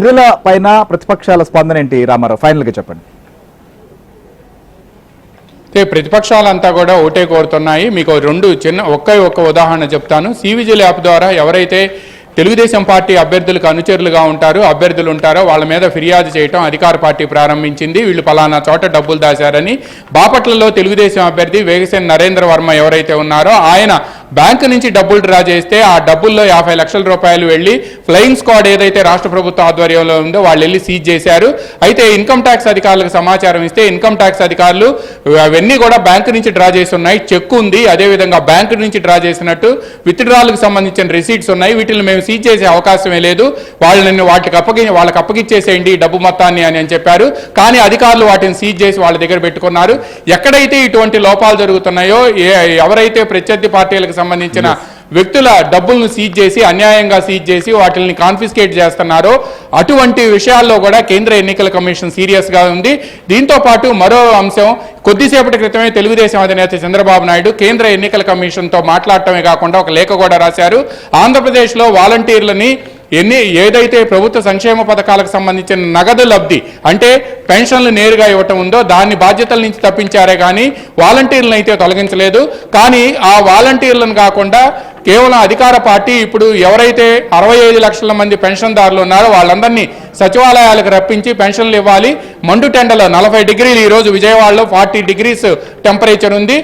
చర్యల పైన ప్రతిపక్షాల స్పందన ఏంటి రామారావు? ఫైనల్ గా చెప్పండి. ప్రతిపక్షాలంతా కూడా ఓటే కోరుతున్నాయి. మీకు ఒక్క ఉదాహరణ చెప్తాను. సివిజిల్ యాప్ ద్వారా ఎవరైతే తెలుగుదేశం పార్టీ అభ్యర్థులకు అనుచరులుగా అభ్యర్థులు ఉంటారో వాళ్ళ మీద ఫిర్యాదు చేయటం అధికార పార్టీ ప్రారంభించింది. వీళ్ళు పలానా చోట డబ్బులు దాశారని. బాపట్లలో తెలుగుదేశం అభ్యర్థి వేగసేన నరేంద్ర వర్మ ఎవరైతే ఉన్నారో ఆయన బ్యాంకు నుంచి డబ్బులు డ్రా చేస్తే ఆ డబ్బుల్లో 50 లక్షల రూపాయలు వెళ్ళి ఫ్లయింగ్ స్క్వాడ్ ఏదైతే రాష్ట్ర ప్రభుత్వ ఆధ్వర్యంలో ఉందో వాళ్ళు వెళ్ళి సీజ్ చేశారు. అయితే ఇన్కమ్ ట్యాక్స్ అధికారులకు సమాచారం ఇస్తే ఇన్కమ్ ట్యాక్స్ అధికారులు అవన్నీ కూడా బ్యాంకు నుంచి డ్రా చేసి ఉన్నాయి, చెక్ ఉంది, అదేవిధంగా బ్యాంకు నుంచి డ్రా చేసినట్టు విత్డ్రాలకు సంబంధించిన రిసీట్స్ ఉన్నాయి, వీటిని మేము సీజ్ చేసే అవకాశమే లేదు, వాళ్ళకి అప్పగిచ్చేసేయండి డబ్బు మొత్తాన్ని అని చెప్పారు. కానీ అధికారులు వాటిని సీజ్ చేసి వాళ్ళ దగ్గర పెట్టుకున్నారు. ఎక్కడైతే ఇటువంటి లోపాలు జరుగుతున్నాయో, ఎవరైతే ప్రత్యర్థి పార్టీలకు సంబంధించిన వ్యక్తుల డబ్బులను సీజ్ చేసి అన్యాయంగా సీజ్ చేసి వాటిని కాన్ఫిస్కేట్ చేస్తున్నారో అటువంటి విషయాల్లో కూడా కేంద్ర ఎన్నికల కమిషన్ సీరియస్గా ఉంది. దీంతో పాటు మరో అంశం, కొద్దిసేపటి క్రితమే తెలుగుదేశం అధినేత చంద్రబాబు నాయుడు కేంద్ర ఎన్నికల కమిషన్తో మాట్లాడటమే కాకుండా ఒక లేఖ కూడా రాశారు. ఆంధ్రప్రదేశ్లో వాలంటీర్లని ఏదైతే ప్రభుత్వ సంక్షేమ పథకాలకు సంబంధించిన నగదు లబ్ధి అంటే పెన్షన్లు నేరుగా ఇవ్వటం ఉందో దాన్ని బాధ్యతల నుంచి తప్పించారే కానీ వాలంటీర్లను అయితే తొలగించలేదు. కానీ ఆ వాలంటీర్లను కాకుండా కేవలం అధికార పార్టీ ఇప్పుడు ఎవరైతే 65 లక్షల మంది పెన్షన్దారులు ఉన్నారో వాళ్ళందరినీ సచివాలయాలకు రప్పించి పెన్షన్లు ఇవ్వాలి. మండుటెండలో 40 డిగ్రీలు, ఈరోజు విజయవాడలో 40 డిగ్రీస్ టెంపరేచర్ ఉంది.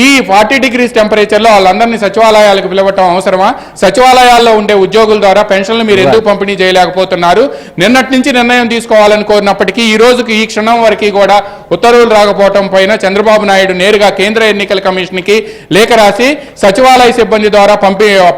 ఈ 40 డిగ్రీస్ టెంపరేచర్లో వాళ్ళందరినీ సచివాలయాలకు పిలవటం అవసరమా? సచివాలయాల్లో ఉండే ఉద్యోగుల ద్వారా పెన్షన్లు మీరు ఎందుకు పంపిణీ చేయలేకపోతున్నారు? నిన్నటి నుంచి నిర్ణయం తీసుకోవాలని కోరినప్పటికీ ఈ రోజుకి ఈ క్షణం వరకు కూడా ఉత్తర్వులు రాకపోవటం పైన చంద్రబాబు నాయుడు నేరుగా కేంద్ర ఎన్నికల కమిషన్కి లేఖ రాసి సచివాలయ సిబ్బంది ద్వారా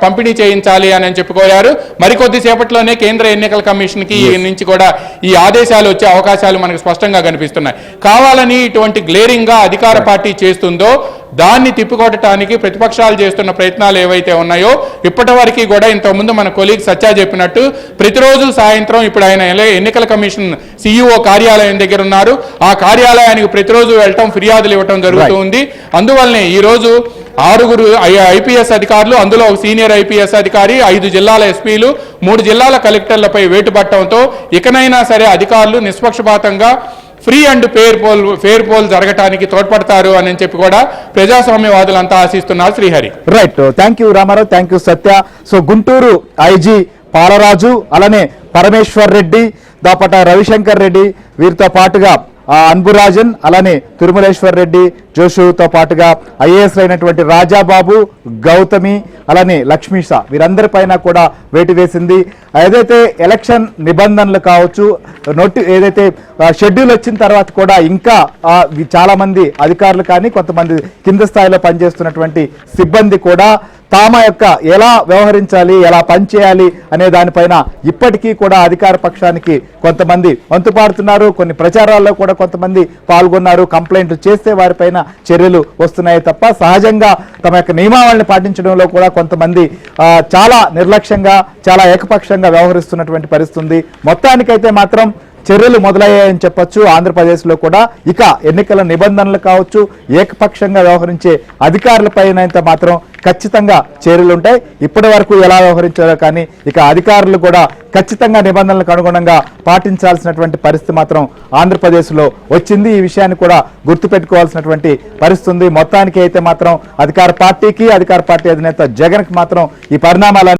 పంపిణీ చేయించాలి అని చెప్పుకోయారు. మరికొద్ది సేపట్లోనే కేంద్ర ఎన్నికల కమిషన్కి నుంచి కూడా ఈ ఆదేశాలు వచ్చే అవకాశాలు మనకు స్పష్టంగా కనిపిస్తున్నాయి. కావాలని ఇటువంటి గ్లేరింగ్గా అధికార పార్టీ చేస్తుందో దాన్ని తిప్పికొట్టడానికి ప్రతిపక్షాలు చేస్తున్న ప్రయత్నాలు ఏవైతే ఉన్నాయో ఇప్పటి వరకు కూడా ఇంతకుముందు మన కొలీగ్ సత్య చెప్పినట్టు ప్రతిరోజు సాయంత్రం ఇప్పుడు ఆయన ఎన్నికల కమిషన్ సిఇఓ కార్యాలయం దగ్గర ఉన్నారు. ఆ కార్యాలయానికి ప్రతిరోజు వెళ్ళటం, ఫిర్యాదులు ఇవ్వటం జరుగుతూ ఉంది. అందువల్లనే ఈరోజు 6 ఐపీఎస్ అధికారులు, అందులో ఒక సీనియర్ ఐపీఎస్ అధికారి, 5 జిల్లాల ఎస్పీలు, 3 జిల్లాల కలెక్టర్లపై వేటు పట్టడంతో ఇకనైనా సరే అధికారులు నిష్పక్షపాతంగా ఫ్రీ అండ్ ఫేర్ పోల్ జరగటానికి తోడ్పడతారు అని చెప్పి కూడా ప్రజాస్వామ్యవాదులంతా ఆశిస్తున్నారు. Srihari. Right, thank you Ramarao, thank you Satya. So Guntur IG Palaraju, అలానే పరమేశ్వర్ రెడ్డి, దాపట రవిశంకర్ రెడ్డి, వీరితో పాటుగా అన్బురాజన్, అలానే తిరుమలేశ్వర్ రెడ్డి, జోషుతో పాటుగా ఐఏఎస్ అయినటువంటి రాజాబాబు, గౌతమి, అలానే లక్ష్మీషా, వీరందరిపైన కూడా వేటు వేసింది. ఏదైతే ఎలక్షన్ నిబంధనలు కావచ్చు, ఏదైతే షెడ్యూల్ వచ్చిన తర్వాత కూడా ఇంకా చాలా మంది అధికారులు కానీ కొంతమంది కింద స్థాయిలో పనిచేస్తున్నటువంటి సిబ్బంది కూడా తామ యొక్క ఎలా వ్యవహరించాలి, ఎలా పనిచేయాలి అనే దానిపైన ఇప్పటికీ కూడా అధికార పక్షానికి కొంతమంది వంతుపాడుతున్నారు. కొన్ని ప్రచారాల్లో కూడా కొంతమంది పాల్గొన్నారు. కంప్లైంట్లు చేస్తే వారిపైన చర్యలు వస్తున్నాయి తప్ప సహజంగా తమ యొక్క నియమావళిని పాటించడంలో కూడా కొంతమంది చాలా నిర్లక్ష్యంగా, చాలా ఏకపక్షంగా వ్యవహరిస్తున్నటువంటి పరిస్థితి ఉంది. మొత్తానికైతే మాత్రం చర్యలు మొదలయ్యాయని చెప్పొచ్చు. ఆంధ్రప్రదేశ్లో కూడా ఇక ఎన్నికల నిబంధనలు కావచ్చు, ఏకపక్షంగా వ్యవహరించే అధికారులపైన అయితే మాత్రం ఖచ్చితంగా చర్యలు ఉంటాయి. ఇప్పటి వరకు ఎలా వ్యవహరించారో కానీ ఇక అధికారులు కూడా ఖచ్చితంగా నిబంధనలకు అనుగుణంగా పాటించాల్సినటువంటి పరిస్థితి మాత్రం ఆంధ్రప్రదేశ్లో వచ్చింది. ఈ విషయాన్ని కూడా గుర్తుపెట్టుకోవాల్సినటువంటి పరిస్థితి ఉంది. మొత్తానికి అయితే మాత్రం అధికార పార్టీ అధినేత జగన్కి మాత్రం ఈ పరిణామాల